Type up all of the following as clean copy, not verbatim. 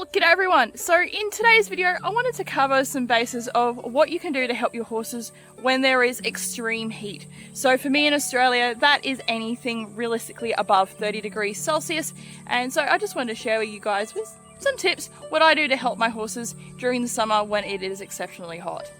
Well, g'day everyone. So in today's video, I wanted to cover some bases of what you can do to help your horses when there is extreme heat. So for me in Australia, that is anything realistically above 30 degrees Celsius. And so I just wanted to share with you guys with some tips what I do to help my horses during the summer when it is exceptionally hot.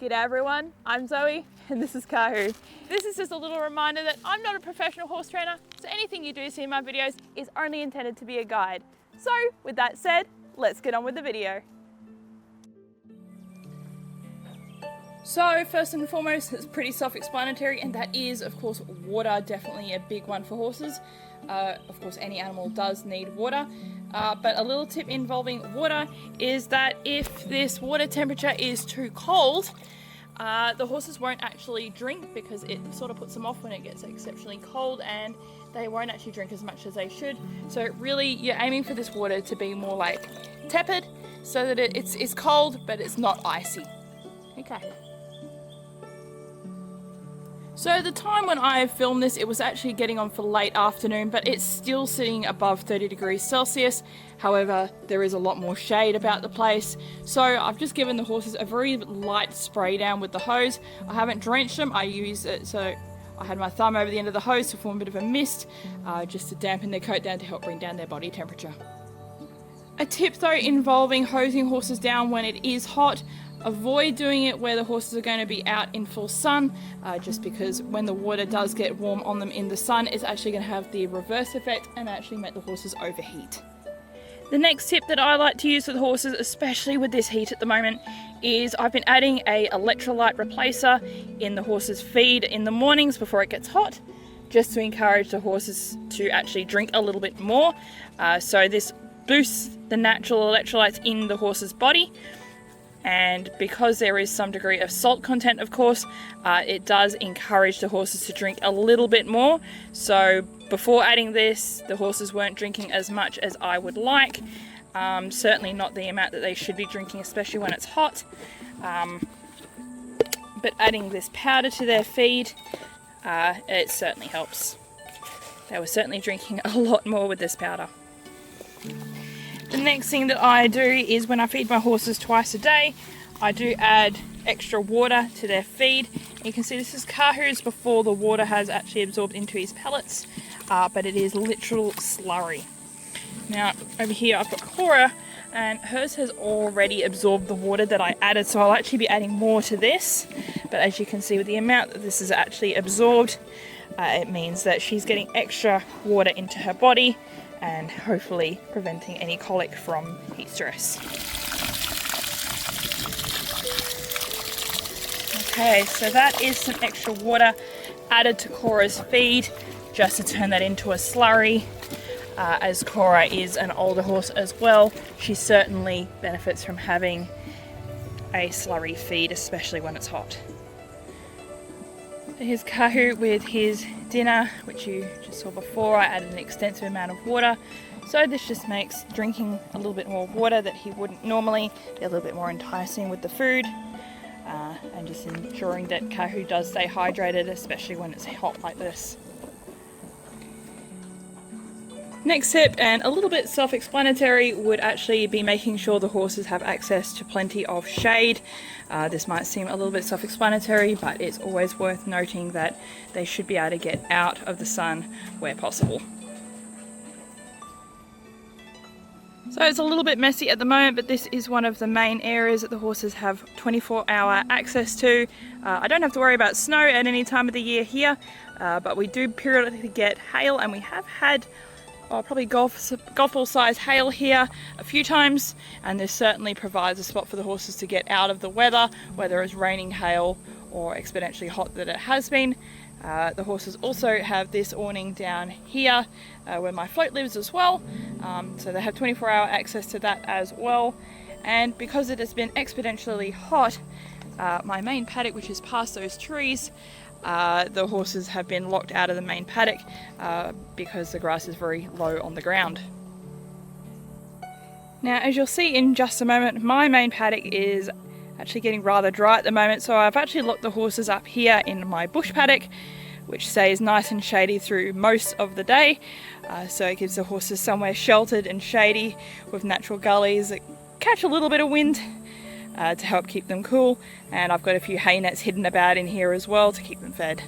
G'day everyone, I'm Zoe and this is Kahu. This is just a little reminder that I'm not a professional horse trainer, so anything you do see in my videos is only intended to be a guide. So with that said, let's get on with the video. So first and foremost, it's pretty self-explanatory, and that is of course water, definitely a big one for horses. Of course any animal does need water. But a little tip involving water is that if this water temperature is too cold, the horses won't actually drink because it sort of puts them off when it gets exceptionally cold, and they won't actually drink as much as they should. So really you're aiming for this water to be more like tepid so that it's cold but it's not icy. Okay. So the time when I filmed this, it was actually getting on for late afternoon, but it's still sitting above 30 degrees Celsius. However, there is a lot more shade about the place. So I've just given the horses a very light spray down with the hose. I haven't drenched them. I use it, so I had my thumb over the end of the hose to form a bit of a mist, just to dampen their coat down to help bring down their body temperature. A tip though involving hosing horses down when it is hot: avoid doing it where the horses are going to be out in full sun, just because when the water does get warm on them in the sun, it's actually going to have the reverse effect and actually make the horses overheat. The next tip that I like to use for the horses, especially with this heat at the moment, is I've been adding a electrolyte replacer in the horses' feed in the mornings before it gets hot, just to encourage the horses to actually drink a little bit more. So this boosts the natural electrolytes in the horse's body. And because there is some degree of salt content, of course, it does encourage the horses to drink a little bit more. So before adding this, the horses weren't drinking as much as I would like. Certainly not the amount that they should be drinking, especially when it's hot. But adding this powder to their feed, it certainly helps. They were certainly drinking a lot more with this powder. The next thing that I do is when I feed my horses twice a day, I do add extra water to their feed. And you can see this is Kahu's before the water has actually absorbed into his pellets, but it is literal slurry. Now over here I've got Cora, and hers has already absorbed the water that I added, so I'll actually be adding more to this. But as you can see with the amount that this is actually absorbed, it means that she's getting extra water into her body, and hopefully preventing any colic from heat stress. Okay, so that is some extra water added to Cora's feed, just to turn that into a slurry. As Cora is an older horse as well, she certainly benefits from having a slurry feed, especially when it's hot. Here's Kahu with his dinner, which you just saw before. I added an extensive amount of water, so this just makes drinking a little bit more water that he wouldn't normally, be a little bit more enticing with the food, and just ensuring that Kahu does stay hydrated, especially when it's hot like this. Next tip, and a little bit self-explanatory, would actually be making sure the horses have access to plenty of shade. This might seem a little bit self-explanatory, but it's always worth noting that they should be able to get out of the sun where possible. So it's a little bit messy at the moment, but this is one of the main areas that the horses have 24-hour access to. I don't have to worry about snow at any time of the year here, but we do periodically get hail, and we have had probably golf ball size hail here a few times, and this certainly provides a spot for the horses to get out of the weather, whether it's raining, hail, or exponentially hot that it has been. The horses also have this awning down here where my float lives as well, So they have 24-hour access to that as well. And because it has been exponentially hot, my main paddock, which is past those trees, the horses have been locked out of the main paddock because the grass is very low on the ground. Now, as you'll see in just a moment, my main paddock is actually getting rather dry at the moment, so I've actually locked the horses up here in my bush paddock, which stays nice and shady through most of the day. So it gives the horses somewhere sheltered and shady with natural gullies that catch a little bit of wind to help keep them cool. And I've got a few hay nets hidden about in here as well to keep them fed.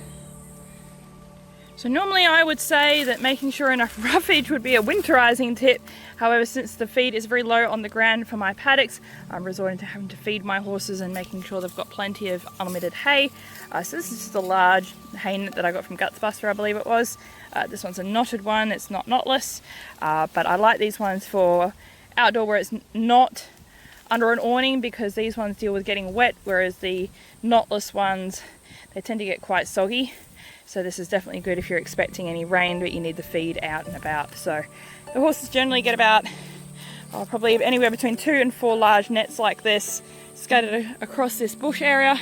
So normally I would say that making sure enough roughage would be a winterizing tip. However, since the feed is very low on the ground for my paddocks, I'm resorting to having to feed my horses and making sure they've got plenty of unlimited hay. So this is just a large hay net that I got from Gutsbuster, I believe it was. This one's a knotted one, it's not knotless, but I like these ones for outdoor where it's not under an awning, because these ones deal with getting wet, whereas the knotless ones, they tend to get quite soggy. So this is definitely good if you're expecting any rain but you need the feed out and about. So the horses generally get about probably anywhere between 2 and 4 large nets like this scattered across this bush area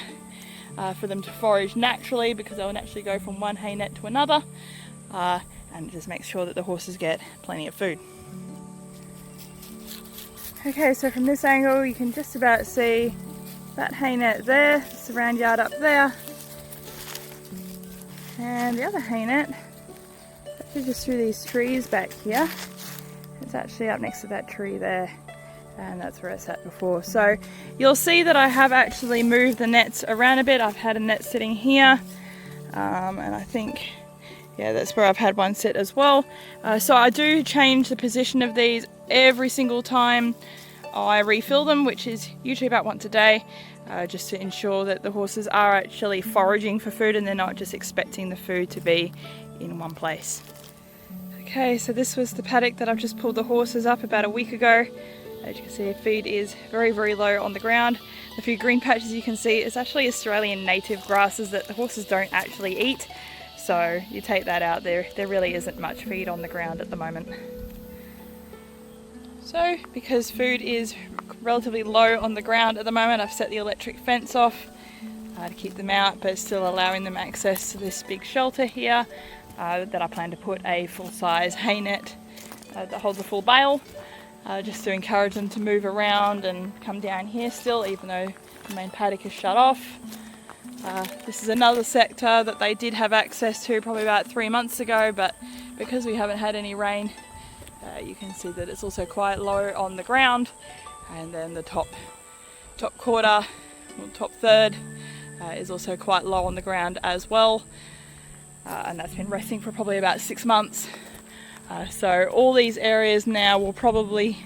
for them to forage naturally, because they'll naturally go from one hay net to another, and it just makes sure that the horses get plenty of food. Okay, so from this angle you can just about see that hay net there, the surround yard up there. And the other hay net, actually just through these trees back here. It's actually up next to that tree there, and that's where I sat before. So you'll see that I have actually moved the nets around a bit. I've had a net sitting here, and I think, yeah, that's where I've had one sit as well. So I do change the position of these every single time I refill them, which is usually about once a day. Just to ensure that the horses are actually foraging for food and they're not just expecting the food to be in one place. Okay, so this was the paddock that I've just pulled the horses up about a week ago. As you can see, feed is very, very low on the ground. The few green patches you can see, it's actually Australian native grasses that the horses don't actually eat. So you take that out, there really isn't much feed on the ground at the moment. So, because food is relatively low on the ground at the moment, I've set the electric fence off to keep them out, but still allowing them access to this big shelter here that I plan to put a full-size hay net that holds a full bale, just to encourage them to move around and come down here still, even though the main paddock is shut off. This is another sector that they did have access to probably about 3 months ago, but because we haven't had any rain, you can see that it's also quite low on the ground. And then the top quarter, or top third, is also quite low on the ground as well. And that's been resting for probably about 6 months. So all these areas now will probably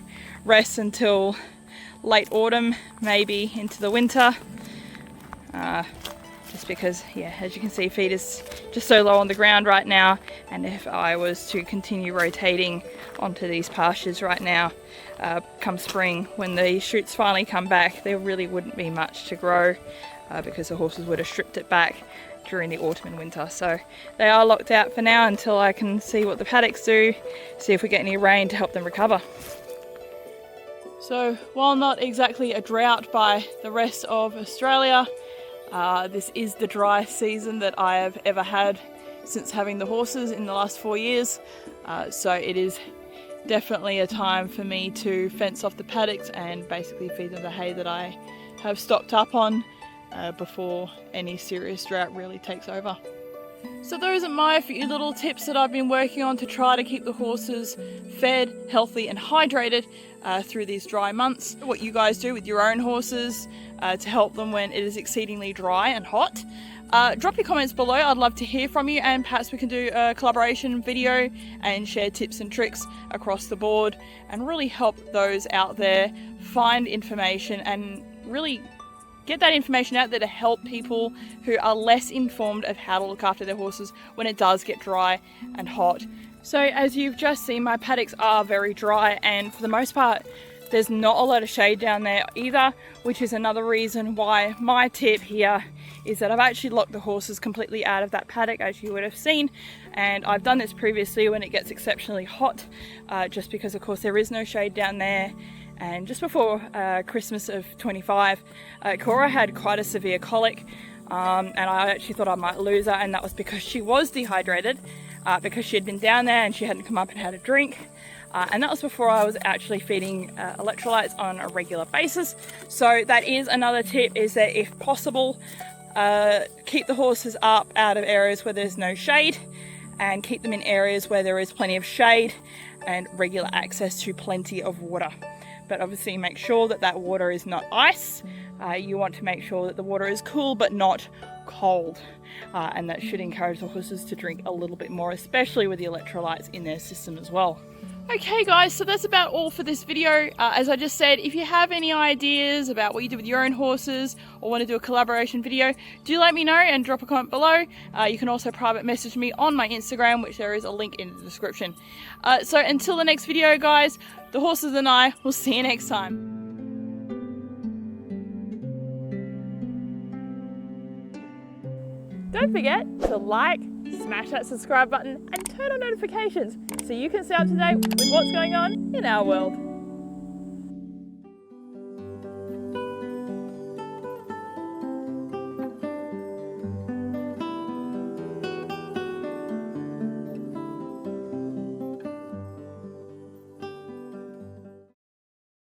rest until late autumn, maybe into the winter. Just because, yeah, as you can see, feed is just so low on the ground right now, and if I was to continue rotating onto these pastures right now, come spring, when the shoots finally come back, there really wouldn't be much to grow because the horses would have stripped it back during the autumn and winter. So they are locked out for now until I can see what the paddocks do, see if we get any rain to help them recover. So while not exactly a drought by the rest of Australia, this is the driest season that I have ever had since having the horses in the last 4 years. So it is definitely a time for me to fence off the paddocks and basically feed them the hay that I have stocked up on before any serious drought really takes over. So those are my few little tips that I've been working on to try to keep the horses fed, healthy and hydrated through these dry months. What you guys do with your own horses to help them when it is exceedingly dry and hot. Drop your comments below, I'd love to hear from you, and perhaps we can do a collaboration video and share tips and tricks across the board and really help those out there find information and really get that information out there to help people who are less informed of how to look after their horses when it does get dry and hot. So as you've just seen, my paddocks are very dry, and for the most part there's not a lot of shade down there either, which is another reason why my tip here is that I've actually locked the horses completely out of that paddock, as you would have seen, and I've done this previously when it gets exceptionally hot, just because of course there is no shade down there. And just before Christmas of 25, Cora had quite a severe colic, and I actually thought I might lose her, and that was because she was dehydrated, because she had been down there and she hadn't come up and had a drink. And that was before I was actually feeding electrolytes on a regular basis. So that is another tip, is that if possible, keep the horses up out of areas where there's no shade, and keep them in areas where there is plenty of shade and regular access to plenty of water. But obviously make sure that that water is not ice. You want to make sure that the water is cool but not cold. And that should encourage the horses to drink a little bit more, especially with the electrolytes in their system as well. Okay guys, so that's about all for this video. As I just said, if you have any ideas about what you do with your own horses or want to do a collaboration video, do let me know and drop a comment below. You can also private message me on my Instagram, which there is a link in the description. So until the next video guys, the horses and I will see you next time. Don't forget to like, smash that subscribe button and turn on notifications so you can stay up to date with what's going on in our world.